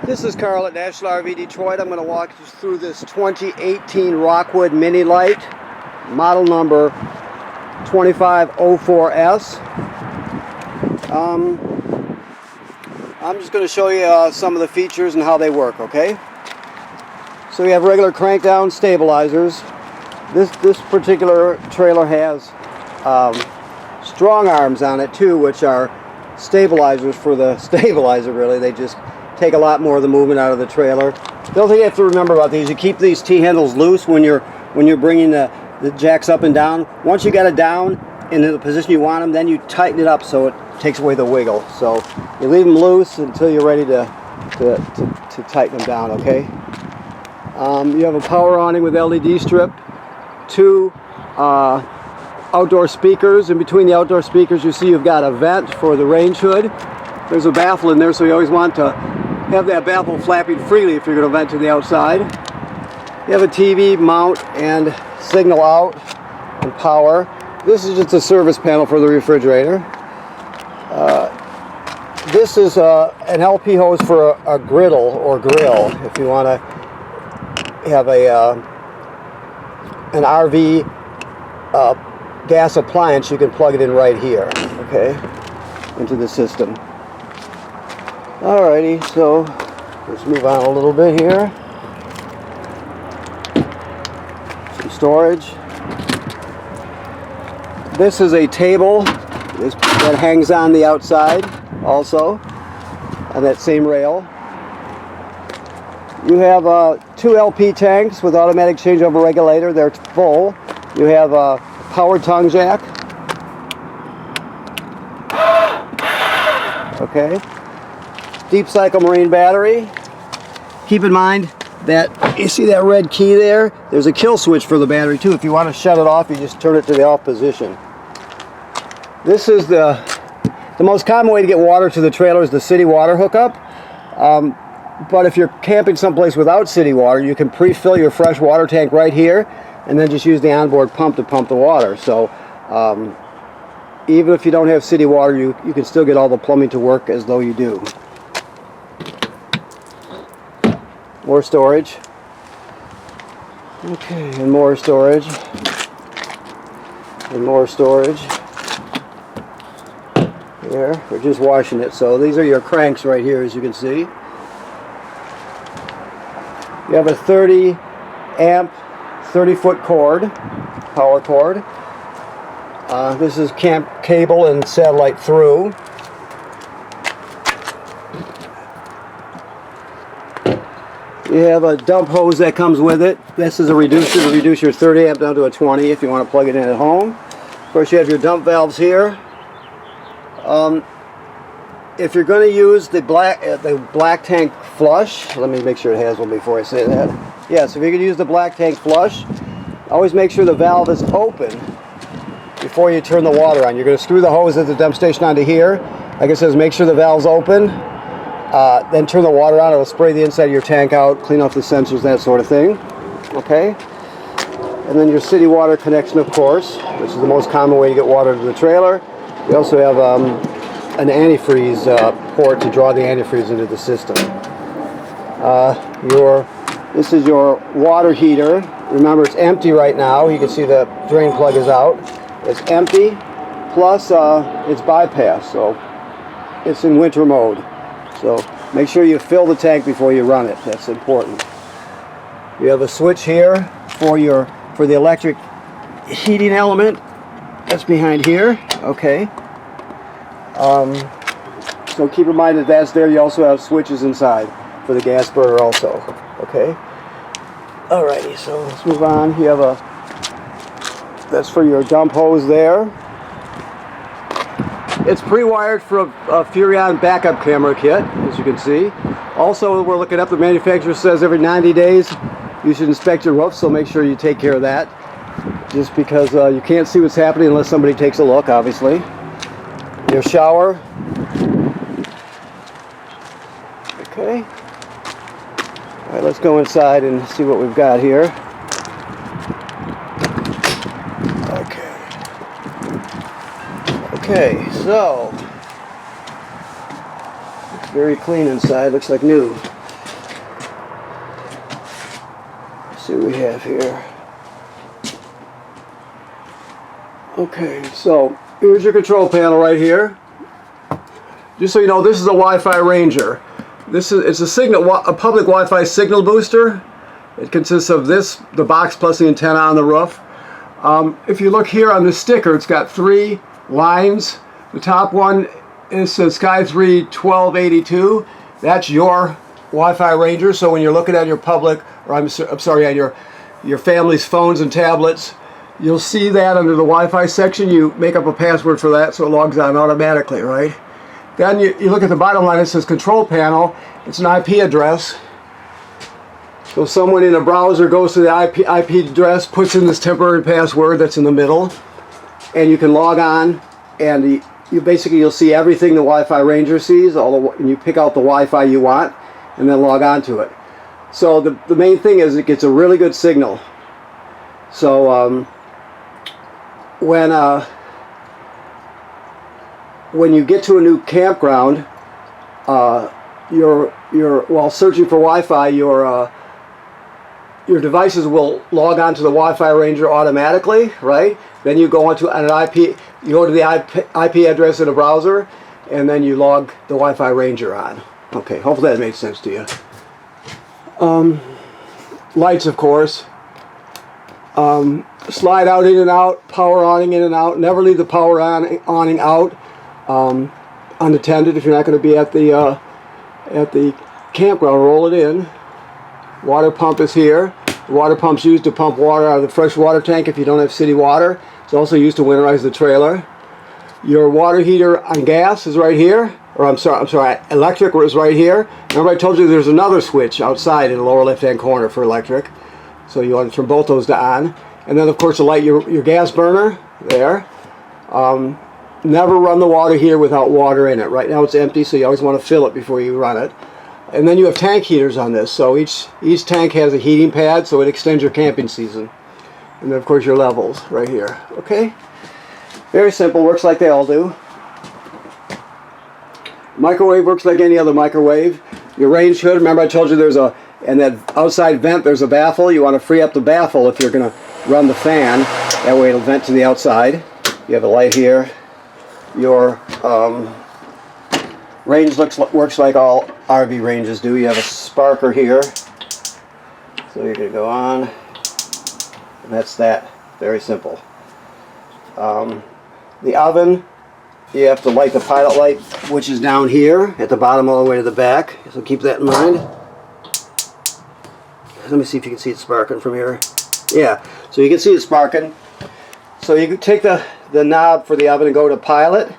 This is Carl at National RV Detroit. I'm going to walk you through this 2018 Rockwood Mini Lite, model number 2504S. I'm just going to show you some of the features and how they work, okay? So we have regular crank down stabilizers. This particular trailer has strong arms on it too, which are stabilizers for the stabilizer, really. They just take a lot more of the movement out of the trailer. The other thing you have to remember about these, you keep these T-handles loose when you're bringing the jacks up and down. Once you got it down into the position you want them, then you tighten it up so it takes away the wiggle. So you leave them loose until you're ready to tighten them down, okay? You have a power awning with LED strip, two outdoor speakers. In between the outdoor speakers, you see you've got a vent for the range hood. There's a baffle in there, so you always want to have that baffle flapping freely if you're going to vent to the outside. You have a TV mount and signal out and power. This is just a service panel for the refrigerator. This is an LP hose for a griddle or grill. If you want to have an RV gas appliance, you can plug it in right here, okay, into the system. Alrighty, so let's move on a little bit here. Some storage. This is a table that hangs on the outside also on that same rail. You have two LP tanks with automatic changeover regulator. They're full. You have a power tongue jack. Okay. Deep cycle marine battery. Keep in mind that you see that red key there? There's a kill switch for the battery too. If you want to shut it off, you just turn it to the off position. This is the most common way to get water to the trailer is the city water hookup. But if you're camping someplace without city water, you can pre-fill your fresh water tank right here and then just use the onboard pump to pump the water. So even if you don't have city water, you can still get all the plumbing to work as though you do. More storage. Okay, and more storage. And more storage. There, we're just washing it. So these are your cranks right here, as you can see. You have a 30 amp, 30-foot cord, power cord. This is camp cable and satellite through. You have a dump hose that comes with it. This is a reducer to reduce your 30 amp down to a 20 if you want to plug it in at home. Of course, you have your dump valves here. If you're going to use the black tank flush, let me make sure it has one before I say that. Yes, if you could use the black tank flush, always make sure the valve is open before you turn the water on. You're going to screw the hose at the dump station onto here. Like it says, make sure the valve's open. Then turn the water on. It'll spray the inside of your tank out, clean off the sensors, that sort of thing. Okay? And then your city water connection, of course, which is the most common way to get water to the trailer. We also have an antifreeze port to draw the antifreeze into the system. This is your water heater. Remember, it's empty right now. You can see the drain plug is out. It's empty, plus it's bypass, so it's in winter mode. So make sure you fill the tank before you run it. That's important. You have a switch here for the electric heating element. That's behind here. Okay. So keep in mind that that's there. You also have switches inside for the gas burner also. Okay. Alrighty. So let's move on. You have that's for your dump hose there. It's pre-wired for a Furrion backup camera kit, as you can see. Also, we're looking up, the manufacturer says every 90 days you should inspect your roof, so make sure you take care of that. Just because you can't see what's happening unless somebody takes a look, obviously. Your shower. Okay. All right, let's go inside and see what we've got here. Okay, so it's very clean inside, looks like new. see what we have here. Okay, so here's your control panel right here. Just so you know, this is a Wi-Fi Ranger. It's a public Wi-Fi signal booster. It consists of this, the box plus the antenna on the roof. If you look here on the sticker, it's got 3 lines. The top one is Sky 3 1282. That's your Wi-Fi Ranger. So when you're looking at your public, or I'm sorry, on your family's phones and tablets, you'll see that under the Wi-Fi section. You make up a password for that so it logs on automatically, right? Then you look at the bottom line, it says control panel. It's an IP address. So someone in a browser goes to the IP address, puts in this temporary password that's in the middle, and you can log on, and you'll see everything the Wi-Fi Ranger sees, and you pick out the Wi-Fi you want, and then log on to it. So the main thing is it gets a really good signal. So when you get to a new campground, while searching for Wi-Fi, your devices will log on to the Wi-Fi Ranger automatically, right? Then you go onto an IP, you go to the IP address in a browser, and then you log the Wi-Fi Ranger on. Okay, hopefully that made sense to you. Lights, of course. Slide out, in and out, power awning in and out. Never leave the power awning out unattended if you're not going to be at the campground. Roll it in. Water pump is here. The water pump's used to pump water out of the fresh water tank if you don't have city water. It's also used to winterize the trailer. Your water heater on gas is right here. Or I'm sorry, electric is right here. Remember I told you there's another switch outside in the lower left-hand corner for electric. So you want to turn both those to on. And then of course to light your gas burner there. Never run the water heater without water in it. Right now it's empty, so you always want to fill it before you run it. And then you have tank heaters on this, so each tank has a heating pad, so it extends your camping season. And then of course your levels right here. Okay, very simple, works like they all do. Microwave works like any other microwave. Your range hood, remember I told you and that outside vent there's a baffle. You want to free up the baffle if you're going to run the fan. That way it'll vent to the outside. You have a light here. Your range works like all RV ranges do. You have a sparker here. So you're going to go on. And that's that. Very simple. The oven, you have to light the pilot light, which is down here at the bottom all the way to the back. So keep that in mind. Let me see if you can see it sparking from here. Yeah, so you can see it sparking. So you can take the knob for the oven and go to pilot.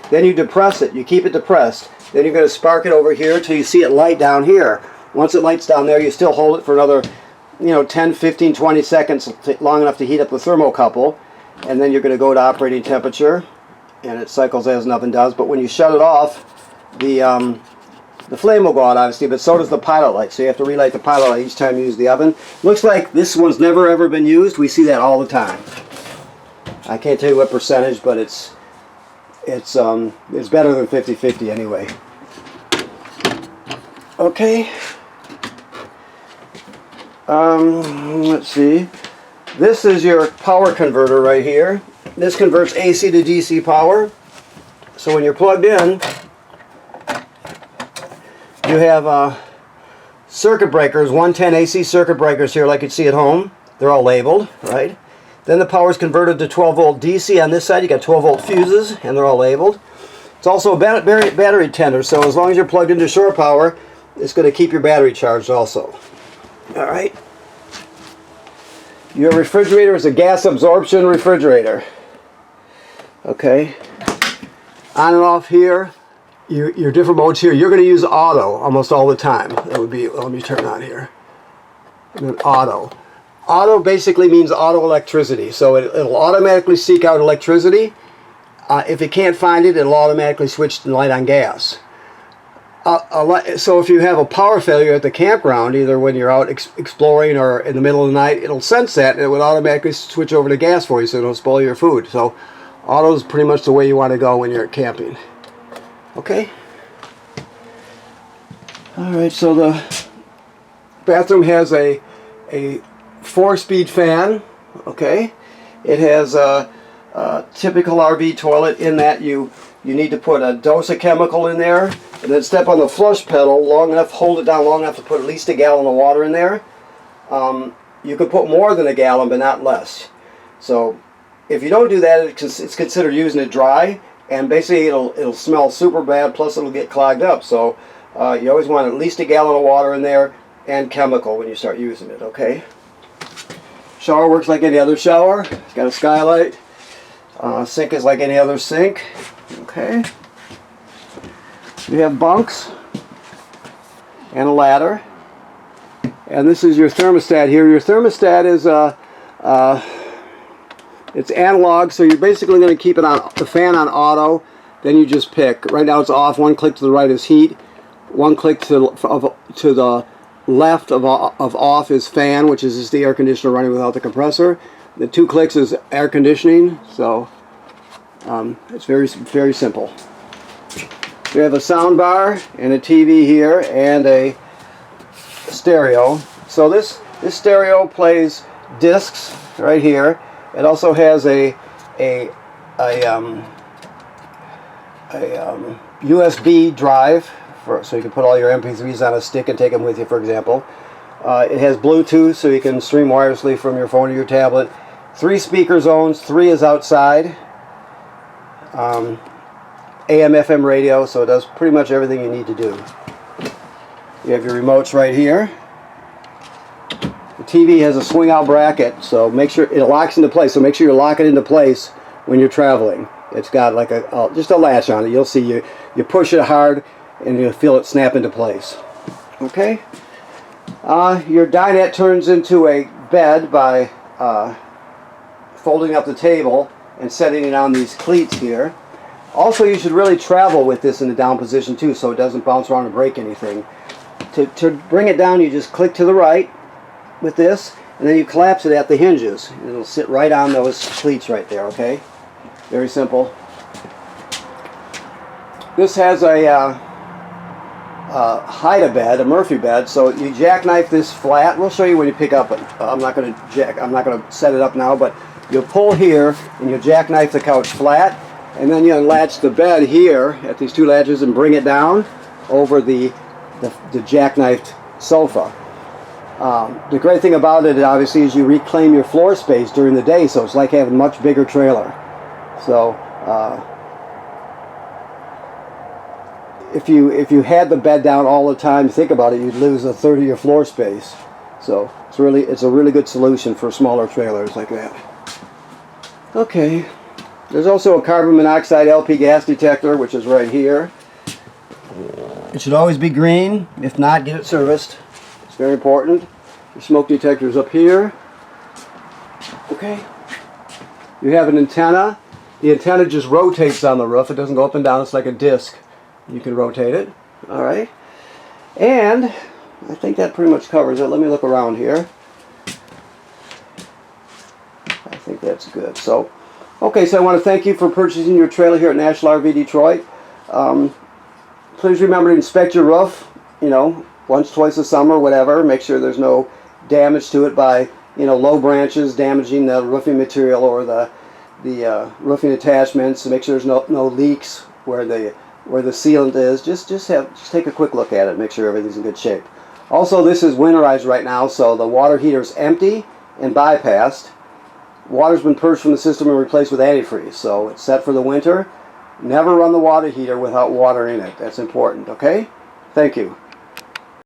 Then you depress it. You keep it depressed. Then you're going to spark it over here till you see it light down here. Once it lights down there, you still hold it for another 10, 15, 20 seconds, long enough to heat up the thermocouple. And then you're going to go to operating temperature. And it cycles as nothing does. But when you shut it off, the flame will go out, obviously, but so does the pilot light. So you have to relight the pilot light each time you use the oven. Looks like this one's never ever been used. We see that all the time. I can't tell you what percentage, but it's better than 50-50 anyway. Okay. Let's see. This is your power converter right here. This converts AC to DC power. So when you're plugged in, you have circuit breakers, 110 AC circuit breakers here like you'd see at home. They're all labeled, right? Then the power is converted to 12 volt DC on this side. You got 12 volt fuses, and they're all labeled. It's also a battery tender, so as long as you're plugged into shore power, it's going to keep your battery charged also. All right. Your refrigerator is a gas absorption refrigerator. Okay. On and off here. Your different modes here. You're going to use auto almost all the time. That would be, let me turn on here. And then auto. Auto basically means auto electricity. So it'll automatically seek out electricity. If it can't find it, it'll automatically switch to light on gas. So if you have a power failure at the campground, either when you're out exploring or in the middle of the night, it'll sense that and it would automatically switch over to gas for you so it don't spoil your food. So auto is pretty much the way you want to go when you're camping. Okay. All right. So the bathroom has a 4-speed fan. Okay, it has a typical RV toilet in that you need to put a dose of chemical in there, and then step on the flush pedal long enough, hold it down long enough to put at least a gallon of water in there. You could put more than a gallon, but not less. So if you don't do that, it's considered using it dry, and basically it'll smell super bad, plus it'll get clogged up. So you always want at least a gallon of water in there and chemical when you start using it, okay? Shower works like any other shower. It's got a skylight. Sink is like any other sink. Okay. You have bunks and a ladder. And this is your thermostat here. Your thermostat is it's analog, so you're basically going to keep it on the fan on auto. Then you just pick. Right now it's off. One click to the right is heat. One click to the left of off is fan, which is just the air conditioner running without the compressor. The 2 clicks is air conditioning. So it's very simple. We have a sound bar and a TV here and a stereo. So this stereo plays discs right here. It also has a USB drive so you can put all your MP3s on a stick and take them with you, for example. It has Bluetooth, so you can stream wirelessly from your phone to your tablet. 3 speaker zones, 3 is outside. AM, FM radio, so it does pretty much everything you need to do. You have your remotes right here. The TV has a swing out bracket, so make sure it locks into place. So make sure you lock it into place when you're traveling. It's got like just a latch on it. You'll see you push it hard and you'll feel it snap into place. Okay. Your dinette turns into a bed by folding up the table and setting it on these cleats here. Also, you should really travel with this in the down position too, so it doesn't bounce around and break anything. To bring it down, you just click to the right with this, and then you collapse it at the hinges. It'll sit right on those cleats right there, okay? Very simple. This has a hide-a-bed, a Murphy bed, so you jackknife this flat. We'll show you when you pick up it. I'm not going to set it up now, but you'll pull here and you'll jackknife the couch flat, and then you unlatch the bed here at these 2 latches and bring it down over the jackknifed sofa. The great thing about it, obviously, is you reclaim your floor space during the day, so it's like having a much bigger trailer. So if you had the bed down all the time, think about it, you'd lose a third of your floor space. So it's a really good solution for smaller trailers like that. Okay, there's also a carbon monoxide LP gas detector, which is right here. It should always be green. If not, get it serviced. It's very important. Your smoke detector is up here. Okay. You have an antenna. The antenna just rotates on the roof. It doesn't go up and down. It's like a disc. You can rotate it. All right. And I think that pretty much covers it. Let me look around here. I think that's good. So, okay, so I want to thank you for purchasing your trailer here at National RV Detroit. Please remember to inspect your roof, once, twice a summer, whatever. Make sure there's no damage to it by, low branches damaging the roofing material or the roofing attachments. Make sure there's no leaks where the sealant is. Just take a quick look at it. Make sure everything's in good shape. Also, this is winterized right now, so the water heater is empty and bypassed. Water's been purged from the system and replaced with antifreeze, so it's set for the winter. Never run the water heater without water in it. That's important, okay? Thank you.